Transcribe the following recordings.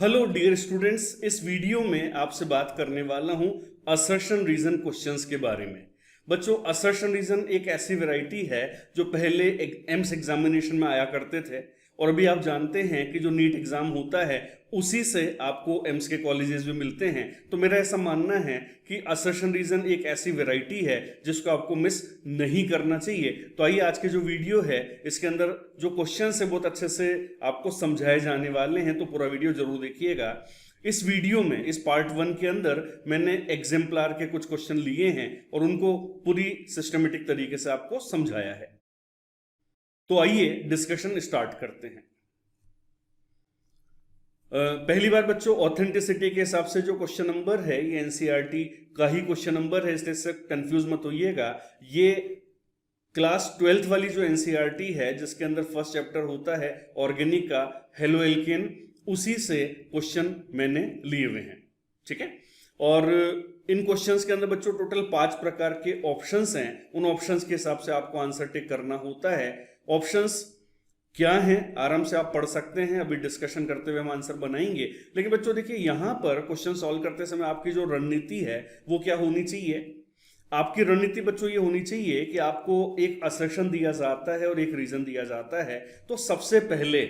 Hello dear students, इस video में आपसे बात करने वाला हूं असर्शन रीजन क्वेश्चंस के बारे में। बच्चों, असर्शन रीजन एक ऐसी वैरायटी है जो पहले एम्स एग्जामिनेशन में आया करते थे और अभी आप जानते हैं कि जो नीट एग्जाम होता है उसी से आपको एम्स के कॉलेजेस भी मिलते हैं। तो मेरा ऐसा मानना है कि असर्शन रीजन एक ऐसी वैरायटी है जिसको आपको मिस नहीं करना चाहिए। तो आइए, आज के जो वीडियो है इसके अंदर जो क्वेश्चंस है बहुत अच्छे से आपको समझाए जाने वाले हैं, तो पूरा वीडियो जरूर देखिएगा। इस वीडियो में, इस पार्ट 1 के अंदर मैंने एग्जाम्पलर के कुछ क्वेश्चन लिए हैं और उनको पूरी सिस्टमेटिक तरीके से आपको समझाया है। तो आइए डिस्कशन स्टार्ट करते हैं। पहली बार बच्चों, ऑथेंटिसिटी के हिसाब से जो क्वेश्चन नंबर है ये एनसीईआरटी का ही क्वेश्चन नंबर है, इससे कंफ्यूज मत होइएगा। ये क्लास 12th वाली जो एनसीईआरटी है जिसके अंदर फर्स्ट चैप्टर होता है ऑर्गेनिक का हेलो एल्केन, उसी से क्वेश्चन मैंने लिए हुए हैं। ठीक है, और इन क्वेश्चंस के अंदर बच्चों टोटल 5 प्रकार के ऑप्शंस हैं। उन ऑप्शंस के हिसाब से आपको आंसर टिक करना होता है। ऑप्शंस क्या हैं आराम से आप पढ़ सकते हैं, अभी डिस्कशन करते हुए हम आंसर बनाएंगे। लेकिन बच्चों देखिए, यहां पर क्वेश्चन सॉल्व करते समय आपकी जो रणनीति है वो क्या होनी चाहिए? आपकी रणनीति बच्चों ये होनी चाहिए कि आपको एक असर्शन दिया जाता है और एक रीजन दिया जाता है, तो सबसे पहले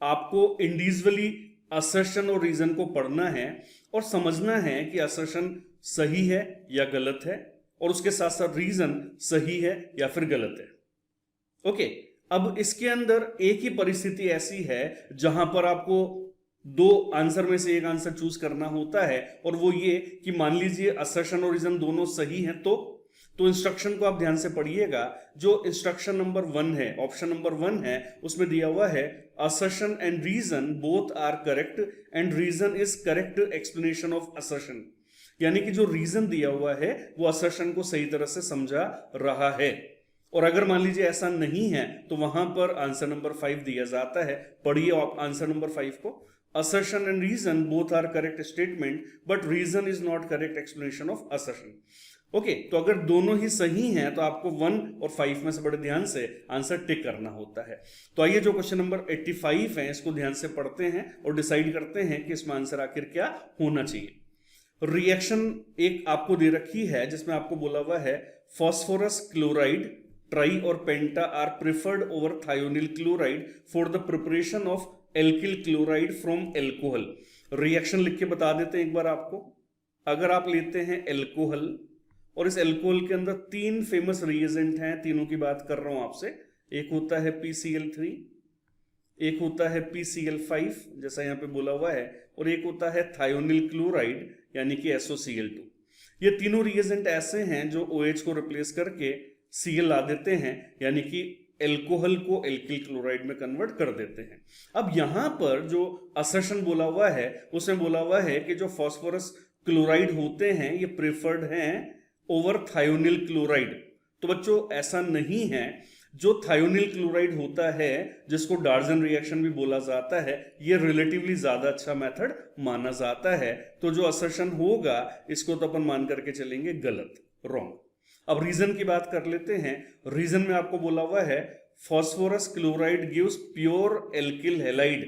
आपको इंडिविजुअली असर्शन और रीजन को पढ़ना है और समझना है कि असर्शन सही है या गलत है, और उसके साथ साथ रीजन सही है या फिर गलत है। ओके, अब इसके अंदर एक ही परिस्थिति ऐसी है जहां पर आपको 2 आंसर में से एक आंसर चूज करना होता है, और वो ये कि मान लीजिए असर्शन और रीजन दोनों सही हैं, तो इंस्ट्रक्शन को आप ध्यान से पढ़िएगा। जो इंस्ट्रक्शन नंबर 1 है, ऑप्शन नंबर 1 है, उसमें दिया हुआ है assertion and reason both are correct and reason is correct explanation of assertion. यानी कि जो रीजन दिया हुआ है वो असर्शन को सही तरह से समझा रहा है। और अगर मान लीजिए ऐसा नहीं है तो वहां पर आंसर नंबर 5 दिया जाता है। पढ़िए आप आंसर नंबर 5 को। assertion and reason both are correct statement but reason is not correct explanation of assertion। Okay, तो अगर दोनों ही सही हैं तो आपको 1 और 5 में से बड़े ध्यान से आंसर टिक करना होता है। तो आइए जो क्वेश्चन नंबर 85 है इसको ध्यान से पढ़ते हैं और डिसाइड करते हैं कि इसमें आंसर आखिर क्या होना चाहिए। रिएक्शन एक आपको दे रखी है जिसमें आपको बोला हुआ है फास्फोरस क्लोराइड, ट्राई और penta are preferred over thionyl chloride for the preparation of alkyl chloride from alcohol. Reaction लिख के बता देते हैं एक बार आपको। अगर आप लेते हैं एल्कोहल और इस एल्कोहल के अंदर 3 फेमस रिएजेंट हैं, तीनों की बात कर रहा हूं आपसे। एक होता है PCl3, एक होता है PCl5 जैसा यहां पे बोला हुआ है, और एक होता है थायोनिल क्लोराइड यानी कि SOCl2। ये तीनों रिएजेंट ऐसे हैं जो OH को रिप्लेस करके Cl ला देते हैं, यानी कि एल्कोहल को एल्किल क्लोराइड में कन्वर्ट कर देते हैं। अब यहां पर जो असर्शन बोला हुआ है उसमें बोला हुआ है कि जो फास्फोरस क्लोराइड होते हैं ये प्रेफर्ड हैं ओवर थायोनिल क्लोराइड। तो बच्चों ऐसा नहीं है। जो थायोनिल क्लोराइड होता है जिसको डार्जन रिएक्शन भी बोला जाता है, ये रिलेटिवली ज्यादा अच्छा मेथड माना जाता है। तो जो असर्शन होगा इसको तो अपन मान करके चलेंगे गलत, रॉन्ग। अब रीजन की बात कर लेते हैं। रीजन में आपको बोला हुआ है phosphorus chloride gives pure alkyl halide,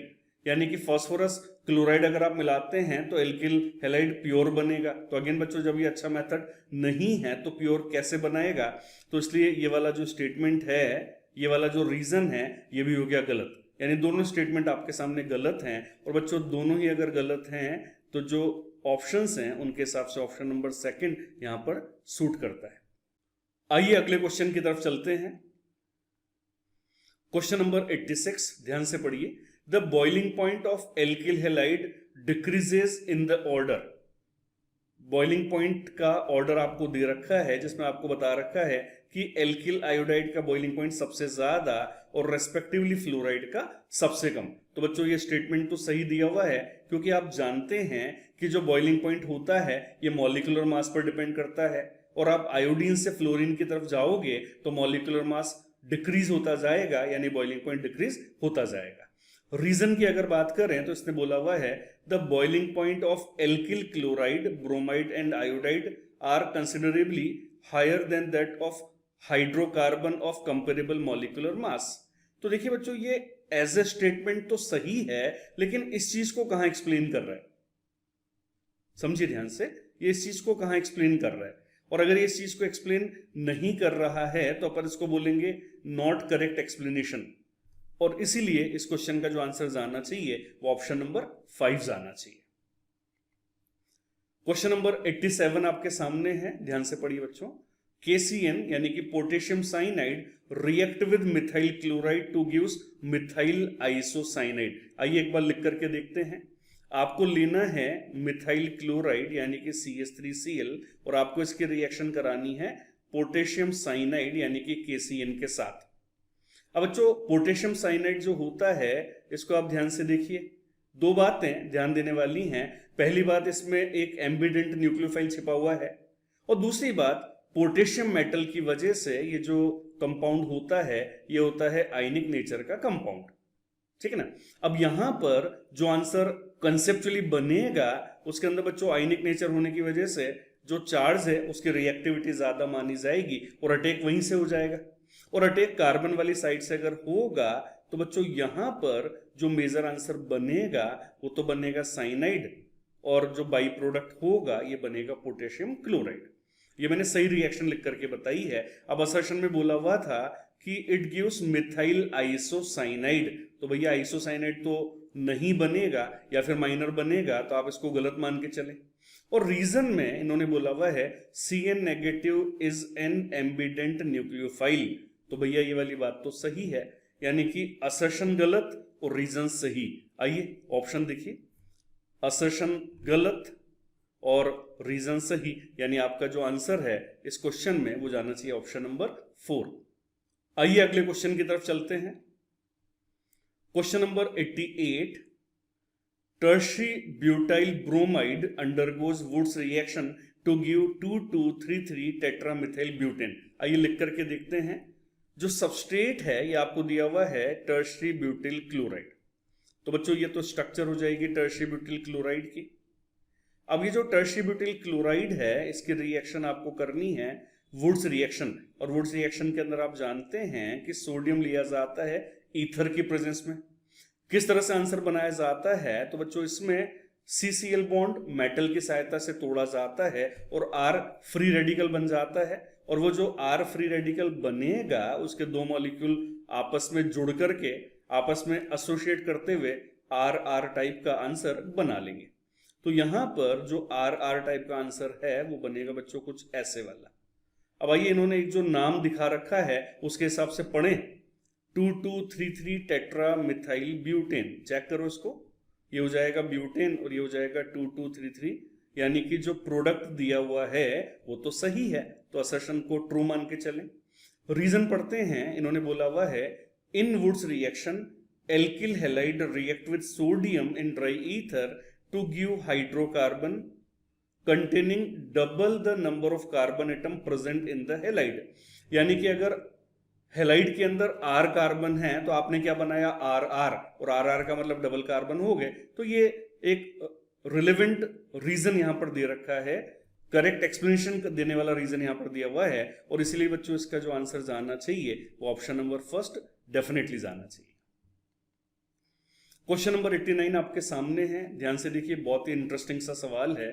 यानी कि फास्फोरस क्लोराइड अगर आप मिलाते हैं तो एल्किल हैलाइड प्योर बनेगा। तो अगेन बच्चों, जब ये अच्छा मेथड नहीं है तो प्योर कैसे बनाएगा? तो इसलिए ये वाला जो स्टेटमेंट है, ये वाला जो रीजन है, ये भी हो गया गलत। यानी दोनों स्टेटमेंट आपके सामने गलत हैं। और बच्चों दोनों ही अगर गलत हैं तो जो ऑप्शंस हैं उनके हिसाब से ऑप्शन नंबर 2 यहां पर सूट करता है। आइए अगले क्वेश्चन की तरफ चलते हैं। क्वेश्चन नंबर 86 ध्यान से पढ़िए। The boiling point of alkyl halide decreases in the order. Boiling point का ऑर्डर आपको दे रखा है जिसमें आपको बता रखा है कि एल्किल आयोडाइड का बॉइलिंग पॉइंट सबसे ज्यादा और रेस्पेक्टिवली फ्लोराइड का सबसे कम। तो बच्चों ये स्टेटमेंट तो सही दिया हुआ है, क्योंकि आप जानते हैं कि जो बॉइलिंग पॉइंट होता है ये मॉलिक्यूलर मास पर डिपेंड करता है, और आप आयोडीन से फ्लोरीन की तरफ जाओगे तो मॉलिक्यूलर मास डिक्रीज होता जाएगा, यानी बॉइलिंग पॉइंट डिक्रीज होता जाएगा। रीजन की अगर बात करें तो इसने बोला हुआ है the boiling point of alkyl chloride, bromide and iodide are considerably higher than that of hydrocarbon of comparable molecular mass. तो देखिए बच्चों, ये एज ए स्टेटमेंट तो सही है, लेकिन इस चीज को कहां एक्सप्लेन कर रहा है, समझिए ध्यान से, ये इस चीज को कहां एक्सप्लेन कर रहा है। और अगर ये इस चीज को एक्सप्लेन नहीं कर रहा है तो अपन इसको बोलेंगे नॉट करेक्ट एक्सप्लेनेशन, और इसीलिए इस क्वेश्चन का जो आंसर जाना चाहिए वो ऑप्शन नंबर 5 जाना चाहिए। क्वेश्चन नंबर 87 आपके सामने है, ध्यान से पढ़िए बच्चों। KCN यानी कि potassium cyanide react with methyl chloride two gives methyl isocyanide. आइए एक बार लिख करके देखते हैं। आपको लेना है मिथाइल क्लोराइड यानी कि CH3Cl और आपको इसकी रिएक्शन करानी है पोटेशियम साइनाइड यानी कि KCN के साथ। अब बच्चों पोटेशियम साइनाइड जो होता है इसको आप ध्यान से देखिए, दो बातें ध्यान देने वाली हैं। पहली बात, इसमें एक एम्बिडेंट न्यूक्लियोफाइल छिपा हुआ है, और दूसरी बात, पोटेशियम मेटल की वजह से ये जो कंपाउंड होता है ये होता है आयनिक नेचर का कंपाउंड, ठीक है ना। अब यहां पर जो आंसर कंसेप्चुअली बनेगा उसके अंदर बच्चों आयनिक नेचर होने की वजह से जो चार्ज है उसकी रिएक्टिविटी ज्यादा मानी जाएगी और अटैक वहीं से हो जाएगा। और अटैक कार्बन वाली साइड से अगर होगा तो बच्चों यहां पर जो मेजर आंसर बनेगा वो तो बनेगा साइनाइड, और जो बाई प्रोडक्ट होगा ये बनेगा पोटेशियम क्लोराइड। ये मैंने सही रिएक्शन लिख करके बताई है। अब असर्शन में बोला हुआ था कि इट गिव्स मिथाइल आइसोसाइनाइड, तो भैया आइसोसाइनाइड तो नहीं बनेगा या फिर माइनर बनेगा, तो आप इसको गलत मान के चले। और रीजन में इन्होंने बोला हुआ है CN negative is an ambient nucleophile, तो भैया ये वाली बात तो सही है, यानी कि असर्शन गलत और रीजन सही। आइए ऑप्शन देखिए, असर्शन गलत और रीजन सही, यानी आपका जो आंसर है इस क्वेश्चन में वो जाना चाहिए ऑप्शन नंबर 4। आइए अगले क्वेश्चन की तरफ चलते हैं। Question number 88, tertiary butyl bromide undergoes Wurtz reaction to give 2,2,3,3 tetramethyl butane. आइए लिख करके देखते हैं। जो सबस्ट्रेट है ये आपको दिया हुआ है टर्शरी ब्यूटिल क्लोराइड, तो बच्चों ये तो स्ट्रक्चर हो जाएगी टर्शरी ब्यूटिल क्लोराइड की। अब ये जो टर्शरी ब्यूटिल क्लोराइड है इसकी रिएक्शन आपको करनी है वुड्स रिएक्शन, और वुड्स रिएक्शन के अंदर आप जानते हैं कि सोडियम लिया जाता है ईथर की प्रेजेंस में। किस तरह से आंसर बनाया जाता है, तो बच्चों इसमें CCl बॉन्ड मेटल की सहायता से तोड़ा जाता है और R फ्री रेडिकल बन जाता है, और वो जो R फ्री रेडिकल बनेगा उसके दो मॉलिक्यूल आपस में जुड़ करके आपस में एसोसिएट करते हुए RR टाइप का आंसर बना लेंगे। तो यहां पर जो RR टाइप का आंसर है वो बनेगा बच्चों कुछ ऐसे वाला। अब आइए इन्होंने एक जो नाम दिखा रखा है उसके हिसाब से पढ़ें, 2,2,3,3 टेट्रा मिथाइल ब्यूटेन। चेक करो इसको, ये हो जाएगा ब्यूटेन और ये हो जाएगा 2,2,3,3, यानी कि जो प्रोडक्ट दिया हुआ है वो तो सही है, तो असर्शन को ट्रू मान के चलें। रीजन पढ़ते हैं, इन्होंने बोला हुआ है in Wurtz reaction alkyl halide react with sodium in dry ether to give hydrocarbon containing double the number of carbon atom present in the halide। यानी कि अगर हैलाइड के अंदर R कार्बन है तो आपने क्या बनाया RR, और RR का मतलब डबल कार्बन हो गए। तो ये एक रिलेवेंट रीजन यहां पर दे रखा है, करेक्ट एक्सप्लेनेशन देने वाला रीजन यहां पर दिया हुआ है, और इसीलिए बच्चों इसका जो आंसर जाना चाहिए वो ऑप्शन नंबर 1 डेफिनेटली जाना चाहिए। क्वेश्चन नंबर 89 आपके सामने है, ध्यान से देखिए, बहुत ही इंटरेस्टिंग सा सवाल है।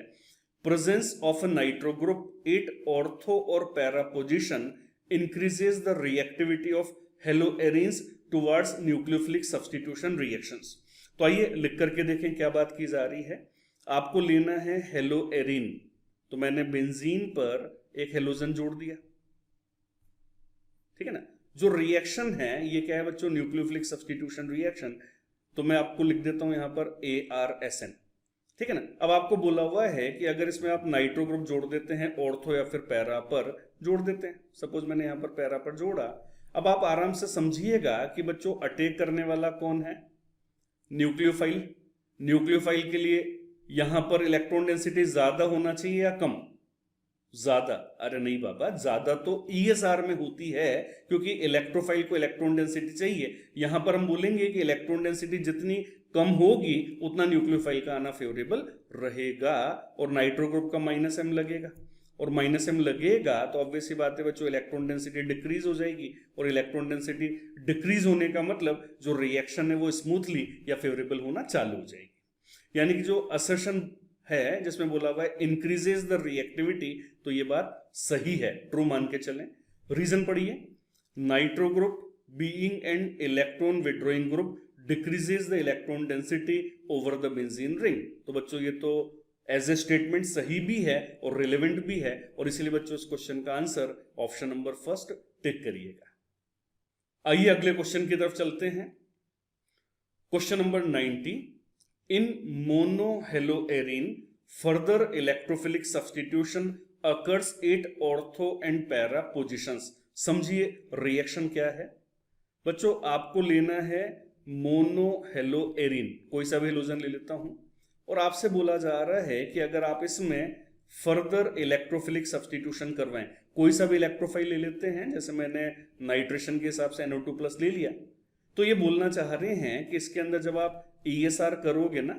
Presence of a nitro group at ortho और para position increases the reactivity of haloarenes towards nucleophilic substitution reactions. तो आइए लिख करके देखें क्या बात की जा रही है। आपको लेना है हेलोएरिन, तो मैंने बेंजीन पर एक हेलोजन जोड़ दिया, ठीक है ना। जो रिएक्शन है ये क्या है बच्चों, न्यूक्लियोफिलिक सब्स्टिट्यूशन रिएक्शन, तो मैं आपको लिख देता हूं यहां पर ARSN, ठीक है ना। अब आपको बोला हुआ है कि अगर इसमें आप नाइट्रो ग्रुप जोड़ देते हैं ऑर्थो या फिर पैरा पर जोड़ देते हैं, सपोज मैंने यहां पर पैरा पर जोड़ा। अब आप आराम से समझिएगा कि बच्चों अटैक करने वाला कौन है, न्यूक्लियोफाइल। न्यूक्लियोफाइल के लिए यहां पर इलेक्ट्रॉन डेंसिटी ज्यादा होना चाहिए या कम, ज्यादा। अरे नहीं बाबा, ज्यादा तो ESR में होती है, क्योंकि इलेक्ट्रोफाइल को इलेक्ट्रॉन डेंसिटी चाहिए। यहां पर हम बोलेंगे कि इलेक्ट्रॉन डेंसिटी जितनी कम होगी उतना न्यूक्लियोफाइल का आना फेवरेबल रहेगा, और नाइट्रो ग्रुप का -m लगेगा। और माइनस एम लगेगा तो ऑब्वियस सी बात है बच्चों इलेक्ट्रॉन डेंसिटी डिक्रीज हो जाएगी, और इलेक्ट्रॉन डेंसिटी डिक्रीज होने का मतलब जो रिएक्शन है वो स्मूथली या फेवरेबल होना चालू हो जाएगी। यानी कि जो असर्शन है जिसमें बोला हुआ है इंक्रीजेस द रिएक्टिविटी, तो ये बात सही है, ट्रू मान के चलें। रीजन पढ़िए, nitro group being an electron withdrawing group decreases the electron density over the benzene ring. तो बच्चों ये तो एज ए स्टेटमेंट सही भी है और रिलेवेंट भी है, और इसीलिए बच्चों इस क्वेश्चन का answer option number first tick करिएगा। आइए अगले क्वेश्चन की तरफ चलते हैं। Question number 90, in monohaloarene further electrophilic substitution occurs at ortho and para positions. समझिए रिएक्शन क्या है बच्चों। आपको लेना है मोनोहेलोएरीन, कोई सा भी हेलोजन ले लेता हूं, और आपसे बोला जा रहा है कि अगर आप इसमें फर्दर इलेक्ट्रोफिलिक सब्स्टिट्यूशन करवाएं, कोई सा भी इलेक्ट्रोफाइल ले लेते हैं, जैसे मैंने नाइट्रेशन के हिसाब से NO2+ ले लिया, तो ये बोलना चाह रहे हैं कि इसके अंदर जब आप ESR करोगे ना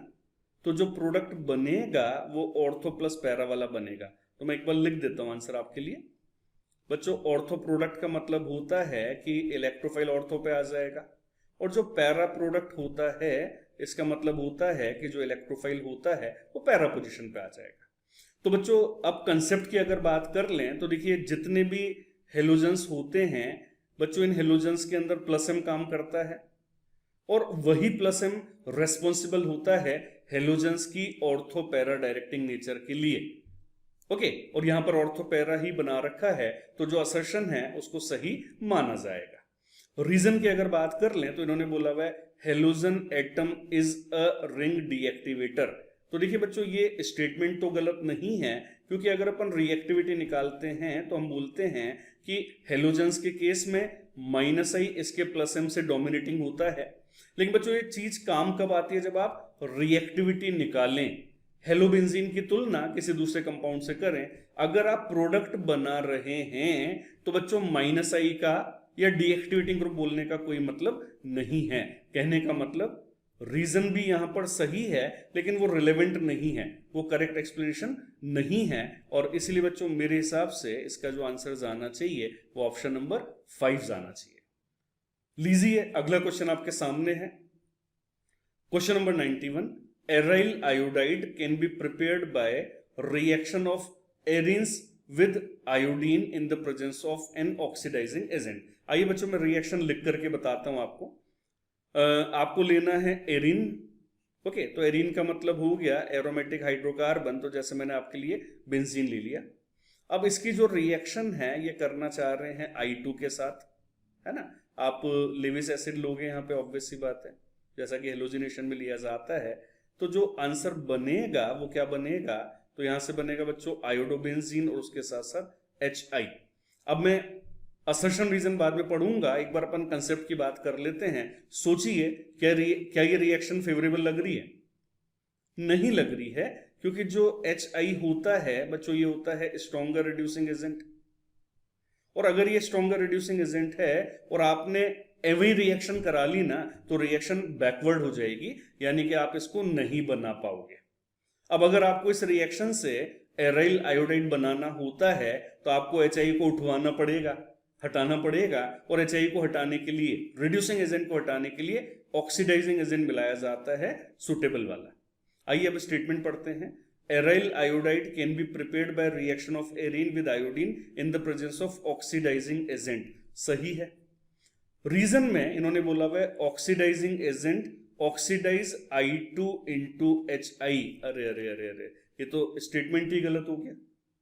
तो जो प्रोडक्ट बनेगा वो ऑर्थो प्लस पैरा वाला बनेगा। तो मैं एक बार लिख देता हूं आंसर आपके लिए बच्चों। ऑर्थो प्रोडक्ट का मतलब होता है कि इलेक्ट्रोफाइल ऑर्थो पे आ जाएगा, और जो पैरा प्रोडक्ट होता है इसका मतलब होता है कि जो इलेक्ट्रोफाइल होता है वो पैरा पोजीशन पे आ जाएगा। तो बच्चों अब कंसेप्ट की अगर बात कर लें तो देखिए जितने भी हेलोजेंस होते हैं बच्चों, इन हेलोजेंस के अंदर प्लस एम काम करता है, और वही प्लस एम रेस्पॉन्सिबल होता है हेलोजेंस की ऑर्थो पैरा डायरेक्टिंग नेचर के लिए। ओके, और यहां पर ऑर्थो पैरा ही बना रखा है, तो जो असर्शन है उसको सही माना जाएगा। रीजन की अगर बात कर लें तो इन्होंने बोला हुआ है halogen atom is a ring deactivator. तो देखिए बच्चों ये स्टेटमेंट तो गलत नहीं है, क्योंकि अगर अपन रिएक्टिविटी निकालते हैं तो हम बोलते हैं कि हेलोजेंस के केस में माइनस आई इसके प्लस एम से डोमिनेटिंग होता है। लेकिन बच्चों ये चीज काम कब आती है, जब आप रिएक्टिविटी निकालें, हेलोबेंजीन की तुलना किसी दूसरे कंपाउंड से करें। अगर आप प्रोडक्ट बना रहे हैं तो बच्चों माइनस आई का या डीएक्टिवेटिंग ग्रुप बोलने का कोई मतलब नहीं है। कहने का मतलब रीजन भी यहां पर सही है लेकिन वो रिलेवेंट नहीं है, वो करेक्ट एक्सप्लेनेशन नहीं है, और इसलिए बच्चों मेरे हिसाब से इसका जो आंसर जाना चाहिए वो ऑप्शन नंबर 5 जाना चाहिए। लीजिए अगला क्वेश्चन आपके सामने है। Question number 91, aryl iodide can be prepared by reaction of arenes with iodine in the presence of an oxidising agent. आइए बच्चों मैं रिएक्शन लिख करके बताता हूं आपको। आपको लेना है एरिन। ओके, तो एरिन का मतलब हो गया एरोमेटिक हाइड्रोकार्बन, तो जैसे मैंने आपके लिए बेंजीन ले लिया। अब इसकी जो रिएक्शन है ये करना चाह रहे हैं I2 के साथ, है ना। आप लेविस एसिड लोगे यहाँ पे, ऑब्वियस सी बात है, जैसा कि हेलोजिनेशन में लिया जाता है। तो जो आंसर बनेगा वो क्या बनेगा, तो यहां से बनेगा बच्चों आयोडोबेंजीन और उसके साथ साथ HI। अब मैं असर्शन रीजन बाद में पढ़ूंगा, एक बार अपन कंसेप्ट की बात कर लेते हैं। सोचिए क्या ये रिएक्शन फेवरेबल लग रही है? नहीं लग रही है, क्योंकि जो HI होता है बच्चों ये होता है स्ट्रॉन्गर रिड्यूसिंग एजेंट, और अगर ये स्ट्रॉन्गर रिड्यूसिंग एजेंट है और आपने एवरी रिएक्शन करा ली ना तो रिएक्शन बैकवर्ड हो जाएगी, यानी कि आप इसको नहीं बना पाओगे। अब अगर आपको इस रिएक्शन से एराइल आयोडाइड बनाना होता है तो आपको HI को उठवाना पड़ेगा, हटाना पड़ेगा, और HI को हटाने के लिए, रिड्यूसिंग एजेंट को हटाने के लिए ऑक्सीडाइजिंग एजेंट मिलाया जाता है सुटेबल वाला। आइए अब स्टेटमेंट पढ़ते हैं। Aryl iodide can be prepared by reaction of arene with iodine in the presence of oxidising agent. सही है। रीजन में इन्होंने बोला हुआ है oxidising agent oxidise I2 into HI। अरे अरे अरे अरे, ये तो स्टेटमेंट ही गलत हो गया,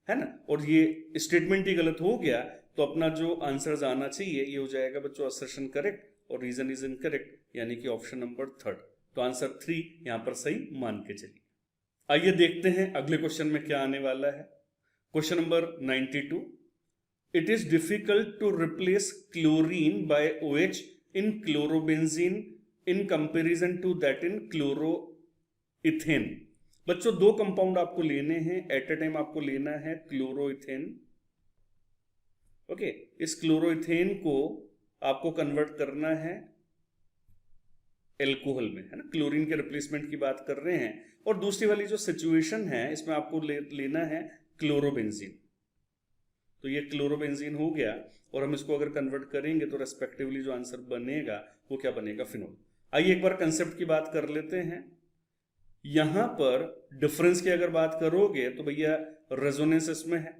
है ना। और ये स्टेटमेंट ही गलत हो गया तो अपना जो आंसर आना चाहिए ये हो जाएगा बच्चों असर्शन करेक्ट और रीजन इज इनकरेक्ट, यानी कि ऑप्शन नंबर 3। तो आंसर 3 यहां पर सही मान के चलिए। आइए देखते हैं अगले क्वेश्चन में क्या आने वाला है। Question number 92, it is difficult to replace chlorine by OH in chlorobenzene in comparison to that in chloroethane. बच्चों दो कंपाउंड आपको लेने हैं एट ए टाइम, आपको लेना है क्लोरोइथेन। ओके, इस क्लोरोइथेन को आपको कन्वर्ट करना है एल्कोहल में, है ना। क्लोरीन के रिप्लेसमेंट की बात कर रहे हैं। और दूसरी वाली जो सिचुएशन है इसमें आपको लेना है क्लोरोबेंजीन। तो ये क्लोरोबेंजीन हो गया, और हम इसको अगर कन्वर्ट करेंगे तो रेस्पेक्टिवली जो आंसर बनेगा वो क्या बनेगा, फिनोल। आइए एक बार कंसेप्ट की बात कर लेते हैं। यहां पर डिफरेंस की अगर बात करोगे तो भैया रेजोनेंस इसमें है,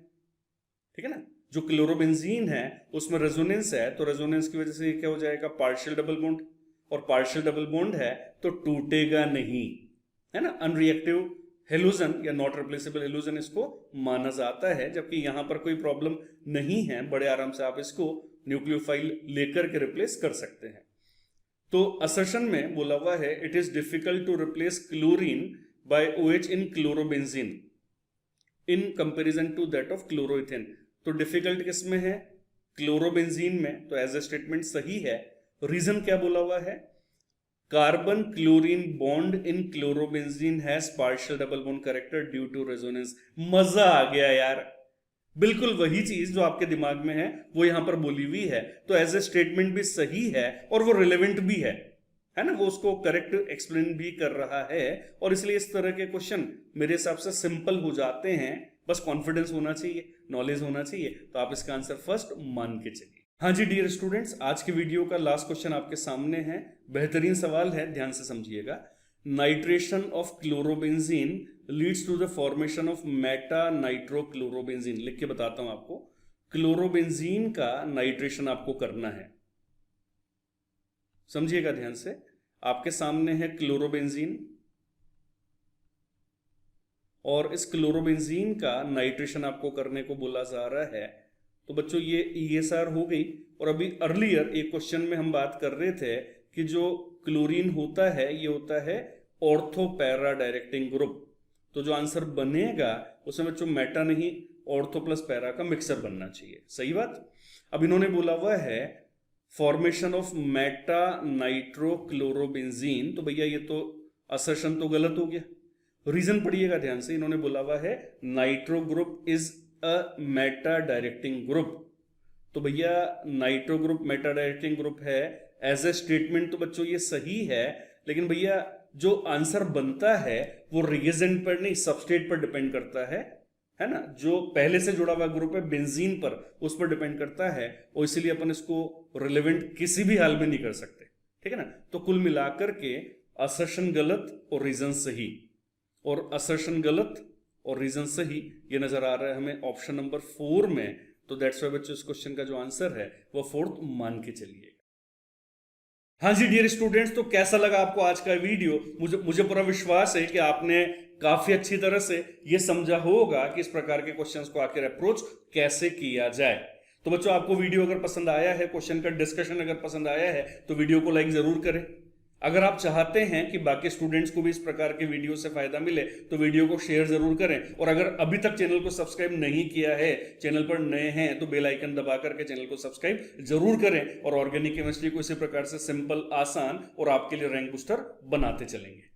ठीक है ना। जो क्लोरोबेंजीन है उसमें रेजोनेंस है, तो रेजोनेंस की वजह से क्या हो जाएगा, पार्शियल डबल बॉन्ड, और पार्शियल डबल बॉन्ड है तो टूटेगा नहीं, है ना। अनरिएक्टिव हेलोजन या नॉट रिप्लेसेबल हेलोजन इसको माना जाता है, जबकि यहां पर कोई प्रॉब्लम नहीं है, बड़े आराम से आप इसको न्यूक्लियोफाइल लेकर के रिप्लेस कर सकते हैं। तो असर्शन में बोला हुआ है it is difficult to replace chlorine by OH in chlorobenzene in comparison to that of chloroethane. तो डिफिकल्ट किस में है, क्लोरोबेंजीन में, तो एज ए स्टेटमेंट सही है। रीजन क्या बोला हुआ है, carbon chlorine bond in chlorobenzene has partial double bond character due to resonance. मजा आ गया यार, बिल्कुल वही चीज जो आपके दिमाग में है वो यहां पर बोली हुई है, तो एज ए स्टेटमेंट भी सही है और वो रिलेवेंट भी है ना, वो उसको करेक्ट एक्सप्लेन भी कर रहा है, और इसलिए इस तरह के क्वेश्चन मेरे हिसाब से सिंपल हो जाते हैं। बस कॉन्फिडेंस होना चाहिए, नॉलेज होना चाहिए, तो आप इसका आंसर फर्स्ट मान के चलिए। हाँ जी डियर स्टूडेंट्स, आज के वीडियो का लास्ट क्वेश्चन आपके सामने है। बेहतरीन सवाल है, ध्यान से समझिएगा। Nitration of chlorobenzene leads to the formation of meta nitrochlorobenzene. लिख के बताता हूं आपको, क्लोरोबेंजीन का नाइट्रेशन आपको करना है, समझिएगा ध्यान से। आपके सामने है क्लोरोबेंजीन, और इस क्लोरोबेंजीन का नाइट्रेशन आपको करने को बोला जा रहा है। तो बच्चों ये ESR हो गई, और अभी अर्लियर एक क्वेश्चन में हम बात कर रहे थे कि जो क्लोरीन होता है ये होता है ऑर्थो पैरा डायरेक्टिंग ग्रुप, तो जो आंसर बनेगा उसमें बच्चों मेटा नहीं, ऑर्थो प्लस पैरा का मिक्सर बनना चाहिए, सही बात। अब इन्होंने बोला हुआ है फॉर्मेशन ऑफ मेटा नाइट्रोक्लोरोबेंजीन, तो भैया ये तो असर्शन तो गलत हो गया। रीजन पढ़िएगा ध्यान से, इन्होंने बोला हुआ है nitro group is a Meta directing group, तो भैया nitro group Meta directing group है। एज ए स्टेटमेंट तो बच्चों ये सही है, लेकिन भैया जो आंसर बनता है वो रिएजेंट पर नहीं, सबस्ट्रेट पर डिपेंड करता है ना। जो पहले से जुड़ा हुआ ग्रुप है बेंजीन पर, उस पर डिपेंड करता है, और इसीलिए अपन इसको रिलेवेंट किसी भी हाल में नहीं कर सकते, ठीक है ना। तो कुल मिलाकर के असर्शन गलत और रीजन सही, और असर्शन गलत और रीजन सही, ये नजर आ रहा है हमें ऑप्शन नंबर 4 में। तो दैट्स व्हाई बच्चों इस क्वेश्चन का जो आंसर है वो 4th मान के चलिए। हाँ जी डियर स्टूडेंट्स, तो कैसा लगा आपको आज का वीडियो। मुझे पूरा विश्वास है कि आपने काफी अच्छी तरह से ये समझा होगा कि इस प्रकार के क्वेश्चंस को आखिर अप्रोच कैसे किया जाए। तो बच्चों आपको वीडियो अगर पसंद आया है, क्वेश्चन का डिस्कशन अगर पसंद आया है, तो वीडियो को लाइक जरूर करें। अगर आप चाहते हैं कि बाकी स्टूडेंट्स को भी इस प्रकार के वीडियो से फायदा मिले, तो वीडियो को शेयर जरूर करें, और अगर अभी तक चैनल को सब्सक्राइब नहीं किया है, चैनल पर नए हैं, तो बेल आइकन दबा करके चैनल को सब्सक्राइब जरूर करें, और ऑर्गेनिक केमिस्ट्री को इसी प्रकार से सिंपल, आसान और आपके लिए रैंक बूस्टर बनाते चलेंगे।